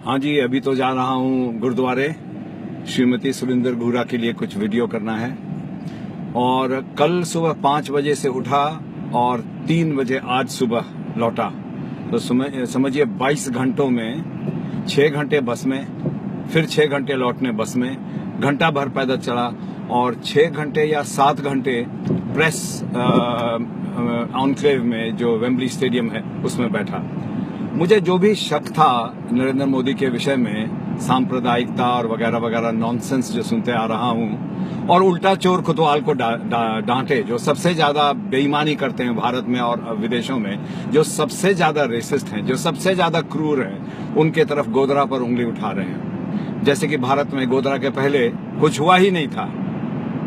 हाँ जी, अभी तो जा रहा हूँ गुरुद्वारे श्रीमती सुरिंदर घूरा के लिए कुछ वीडियो करना है। और कल सुबह 5 बजे से उठा और 3 बजे आज सुबह लौटा, तो समझिए 22 घंटों में 6 घंटे बस में, फिर 6 घंटे लौटने बस में, घंटा भर पैदल चला और 6 घंटे या 7 घंटे प्रेस ऑनक्लेव में जो वेम्बली स्टेडियम है उसमें बैठा। मुझे जो भी शक था नरेंद्र मोदी के विषय में, सांप्रदायिकता और वगैरह वगैरह नॉनसेंस जो सुनते आ रहा हूं, और उल्टा चोर कोतवाल को डांटे, जो सबसे ज्यादा बेईमानी करते हैं भारत में और विदेशों में, जो सबसे ज्यादा रेसिस्ट हैं, जो सबसे ज्यादा क्रूर हैं, उनके तरफ गोदरा पर उंगली उठा रहे हैं। जैसे कि भारत में गोदरा के पहले कुछ हुआ ही नहीं था।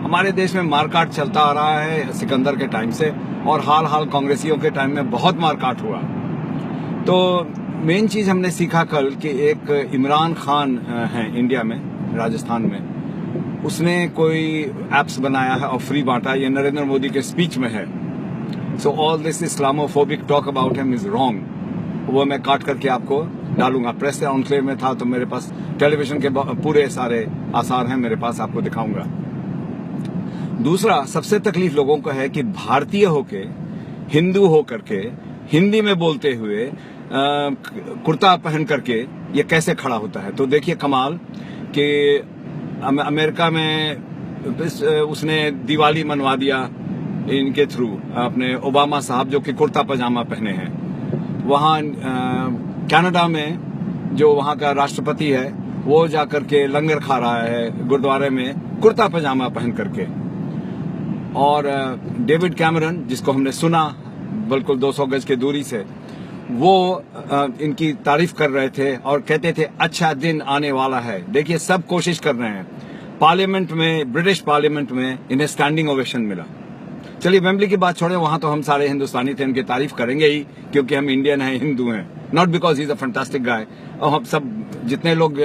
हमारे देश में मारकाट चलता आ रहा है सिकंदर के टाइम से, और हाल कांग्रेसियों के टाइम में बहुत मारकाट हुआ। तो मेन चीज हमने सीखा कल कि एक इमरान खान है इंडिया में, राजस्थान में, उसने कोई एप्स बनाया है और फ्री बांटा, ये नरेंद्र मोदी के स्पीच में है। So all this Islamophobic talk about him is wrong. वो मैं काट करके आपको डालूंगा। प्रेस ऑनक्लेव में था तो मेरे पास टेलीविजन के पूरे सारे आसार हैं मेरे पास, आपको दिखाऊंगा। दूसरा सबसे तकलीफ लोगों को है कि भारतीय होके, हिंदू होकर के, हिंदी में बोलते हुए कुर्ता पहन करके ये कैसे खड़ा होता है। तो देखिए कमाल कि अमेरिका में उसने दिवाली मनवा दिया इनके थ्रू, अपने ओबामा साहब जो कि कुर्ता पजामा पहने हैं। वहां कनाडा में जो वहां का राष्ट्रपति है वो जाकर के लंगर खा रहा है गुरुद्वारे में कुर्ता पजामा पहन करके। और डेविड कैमरन, जिसको हमने सुना बिल्कुल 200 गज की दूरी से, वो इनकी तारीफ कर रहे थे और कहते थे अच्छा दिन आने वाला है। देखिए सब कोशिश कर रहे हैं। पार्लियामेंट में, ब्रिटिश पार्लियामेंट में इन्हें स्टैंडिंग ओवेशन मिला। चलिए वेम्बली की बात छोड़े, वहां तो हम सारे हिंदुस्तानी थे, इनकी तारीफ करेंगे ही क्योंकि हम इंडियन हैं, हिंदू हैं, not because he is a fantastic guy. और हम सब जितने लोग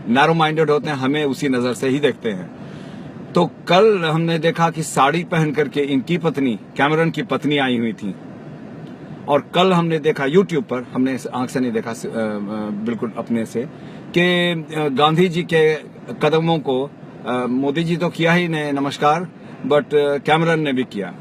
नैरो माइंडेड होते हैं हमें उसी नजर से ही देखते हैं। तो कल हमने देखा कि साड़ी पहन करके इनकी पत्नी, कैमरन की पत्नी आई हुई थी। और कल हमने देखा यूट्यूब पर, हमने आंख से नहीं देखा बिल्कुल अपने से, कि गांधी जी के कदमों को मोदी जी तो किया ही नहीं नमस्कार, बट कैमरन ने भी किया।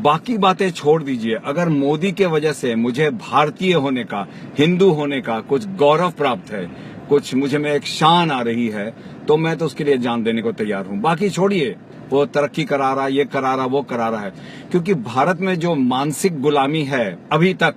बाकी बातें छोड़ दीजिए, अगर मोदी के वजह से मुझे भारतीय होने का, हिंदू होने का कुछ गौरव प्राप्त है, कुछ मुझे में एक शान आ रही है, तो मैं तो उसके लिए जान देने को तैयार हूं। बाकी छोड़िए, वो तरक्की करा रहा, ये करा रहा, वो करा रहा है, क्योंकि भारत में जो मानसिक गुलामी है अभी तक,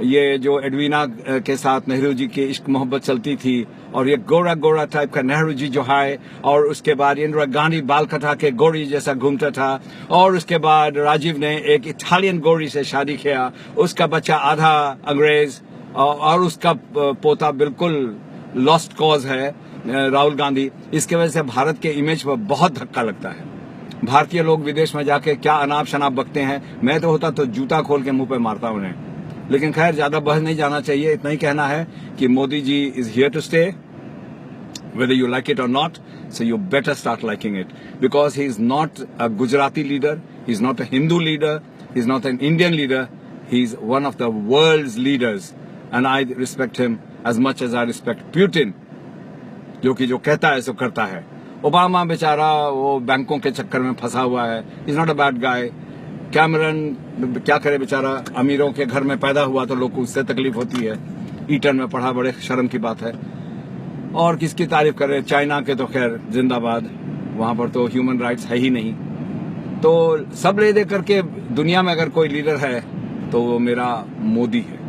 ये जो एडवीना के साथ नेहरू जी की इश्क मोहब्बत चलती थी, और ये गोरा गोरा टाइप का नेहरू जी जो है, और उसके बाद इंदिरा गांधी बाल कटा के गोरी जैसा घूमता था, और उसके बाद राजीव ने एक इटालियन गोरी से शादी किया, उसका बच्चा आधा अंग्रेज, और उसका पोता बिल्कुल लॉस्ट कॉज है राहुल गांधी। इसके वजह से भारत के इमेज पर बहुत धक्का लगता है। भारतीय लोग विदेश में जाके क्या अनाप शनाप बकते हैं, मैं तो होता तो जूता खोल के मुंह पे मारता उन्हें। लेकिन खैर ज्यादा बहस नहीं जाना चाहिए। इतना ही कहना है कि Modi ji is here to stay, whether you like it or not, so you better start liking it, because he is not a Gujarati leader, he is not a Hindu leader, he is not an Indian leader, he is one of the world's leaders, and I respect him as much as I respect Putin, जो कि जो कहता है सो करता है। Obama बेचारा वो बैंकों के चक्कर में फंसा हुआ है, is not a bad guy. Cameron क्या करे बेचारा, अमीरों के घर में पैदा हुआ तो लोग को उससे तकलीफ होती है, ईटन में पढ़ा, बड़े शर्म की बात है। और किसकी तारीफ करे, चाइना के तो खैर जिंदाबाद, वहां पर तो ह्यूमन राइट्स है ही नहीं। तो सब ले दे करके दुनिया में अगर कोई लीडर है तो वो मेरा मोदी है।